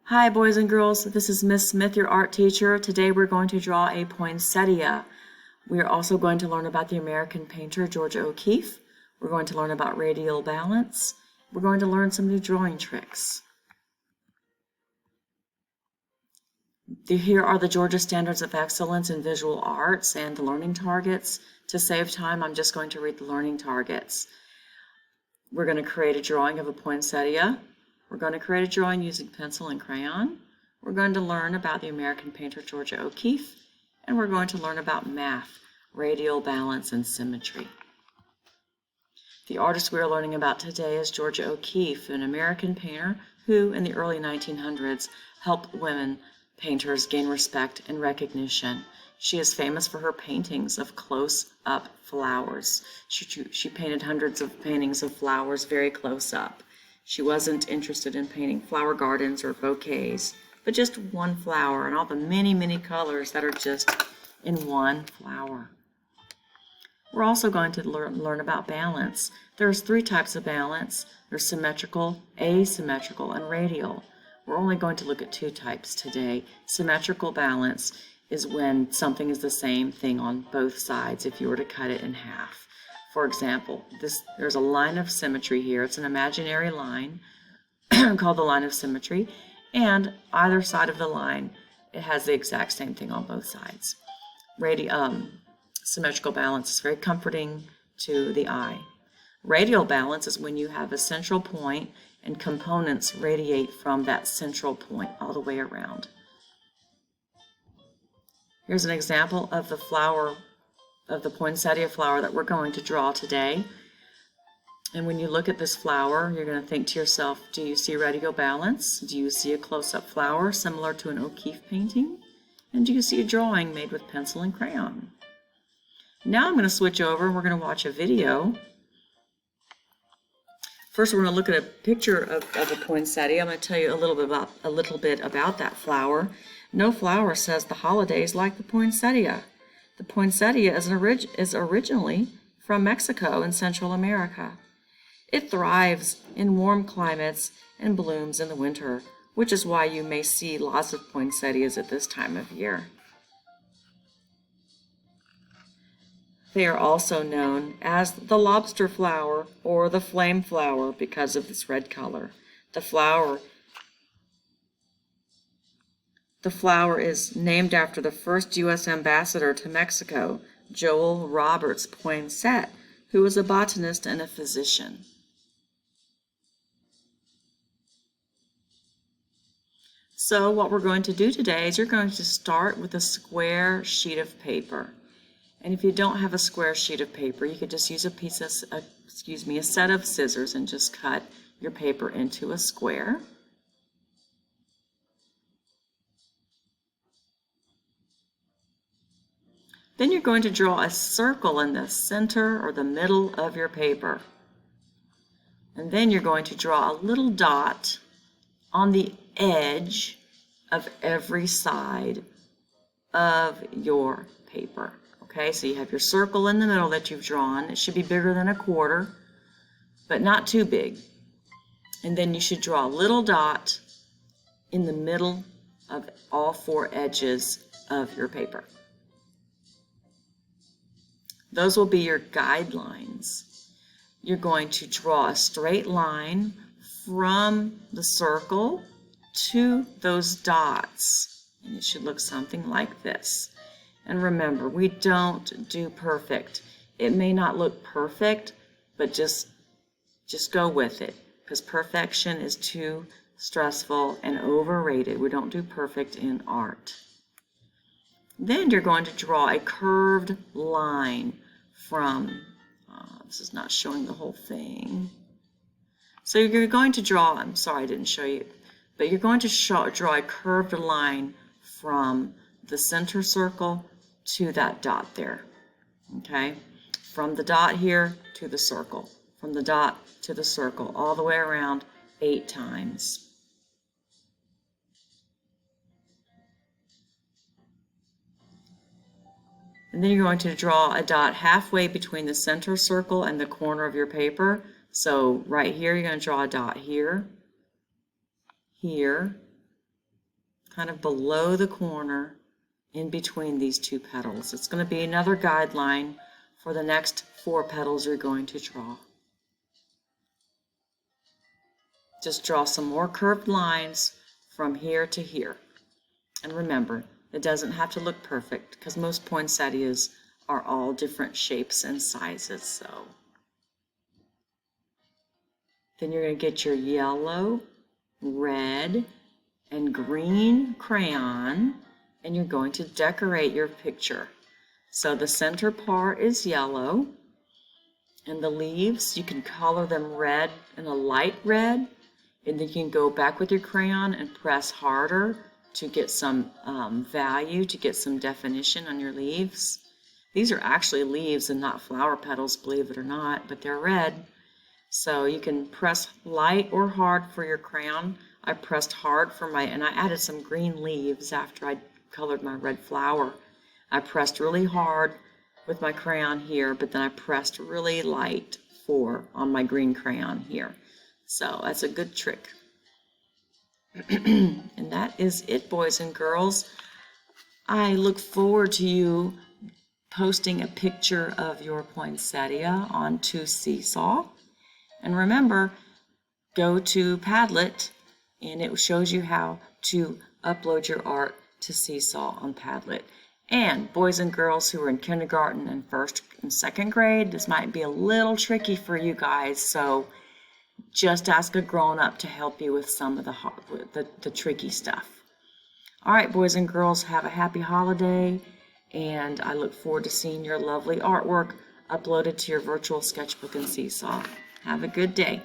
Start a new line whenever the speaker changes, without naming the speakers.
Hi boys and girls, this is Miss Smith, your art teacher. Today we're going to draw a poinsettia. We are also going to learn about the American painter Georgia O'Keeffe. We're going to learn about radial balance. We're going to learn some new drawing tricks. Here are the Georgia Standards of Excellence in Visual Arts and the learning targets. To save time, I'm just going to read the learning targets. We're going to create a drawing of a poinsettia. We're going to create a drawing using pencil and crayon. We're going to learn about the American painter Georgia O'Keeffe, and we're going to learn about math, radial balance, and symmetry. The artist we are learning about today is Georgia O'Keeffe, an American painter who, in the early 1900s, helped women painters gain respect and recognition. She is famous for her paintings of close-up flowers. She painted hundreds of paintings of flowers very close up. She wasn't interested in painting flower gardens or bouquets, but just one flower and all the many, many colors that are just in one flower. We're also going to learn about balance. There's three types of balance. There's symmetrical, asymmetrical, and radial. We're only going to look at two types today. Symmetrical balance is when something is the same thing on both sides if you were to cut it in half. For example, there's a line of symmetry here. It's an imaginary line called the line of symmetry, and either side of the line, it has the exact same thing on both sides. Symmetrical balance is very comforting to the eye. Radial balance is when you have a central point and components radiate from that central point all the way around. Here's an example of the flower, of the poinsettia flower that we're going to draw today. And when you look at this flower, you're going to think to yourself, do you see radial balance? Do you see a close-up flower similar to an O'Keeffe painting? And do you see a drawing made with pencil and crayon? Now I'm going to switch over and we're going to watch a video. First, we're going to look at a picture of a poinsettia. I'm going to tell you a little bit about that flower. No flower says the holidays like the poinsettia. The poinsettia is originally from Mexico and Central America. It thrives in warm climates and blooms in the winter, which is why you may see lots of poinsettias at this time of year. They are also known as the lobster flower or the flame flower because of this red color. The flower is named after the first U.S. ambassador to Mexico, Joel Roberts Poinsett, who was a botanist and a physician. So what we're going to do today is you're going to start with a square sheet of paper. And if you don't have a square sheet of paper, you could just use a set of scissors and just cut your paper into a square. Then you're going to draw a circle in the center or the middle of your paper. And then you're going to draw a little dot on the edge of every side of your paper. Okay, so you have your circle in the middle that you've drawn. It should be bigger than a quarter, but not too big. And then you should draw a little dot in the middle of all four edges of your paper. Those will be your guidelines. You're going to draw a straight line from the circle to those dots. And it should look something like this. And remember, we don't do perfect. It may not look perfect, but just go with it, because perfection is too stressful and overrated. We don't do perfect in art. Then you're going to draw a curved line from, this is not showing the whole thing. So you're going to draw, I'm sorry I didn't show you, but you're going to draw a curved line from the center circle to that dot there, okay? From the dot here to the circle, from the dot to the circle, all the way around 8 times. And then you're going to draw a dot halfway between the center circle and the corner of your paper. So right here, you're going to draw a dot here, here, kind of below the corner in between these two petals. It's going to be another guideline for the next 4 petals you're going to draw. Just draw some more curved lines from here to here. And remember, it doesn't have to look perfect because most poinsettias are all different shapes and sizes. So then you're going to get your yellow, red, and green crayon, and you're going to decorate your picture. So the center part is yellow, and the leaves, you can color them red and a light red, and then you can go back with your crayon and press harder to get some value, to get some definition on your leaves. These are actually leaves and not flower petals, believe it or not, but they're red. So you can press light or hard for your crayon. I pressed hard for my, and I added some green leaves after I colored my red flower. I pressed really hard with my crayon here, but then I pressed really light on my green crayon here. So that's a good trick. And that is it, boys and girls. I look forward to you posting a picture of your poinsettia onto Seesaw. And remember, go to Padlet, and it shows you how to upload your art to Seesaw on Padlet. And boys and girls who are in kindergarten and 1st and 2nd grade, this might be a little tricky for you guys, so just ask a grown-up to help you with some of the tricky stuff. All right, boys and girls, have a happy holiday, and I look forward to seeing your lovely artwork uploaded to your virtual sketchbook in Seesaw. Have a good day.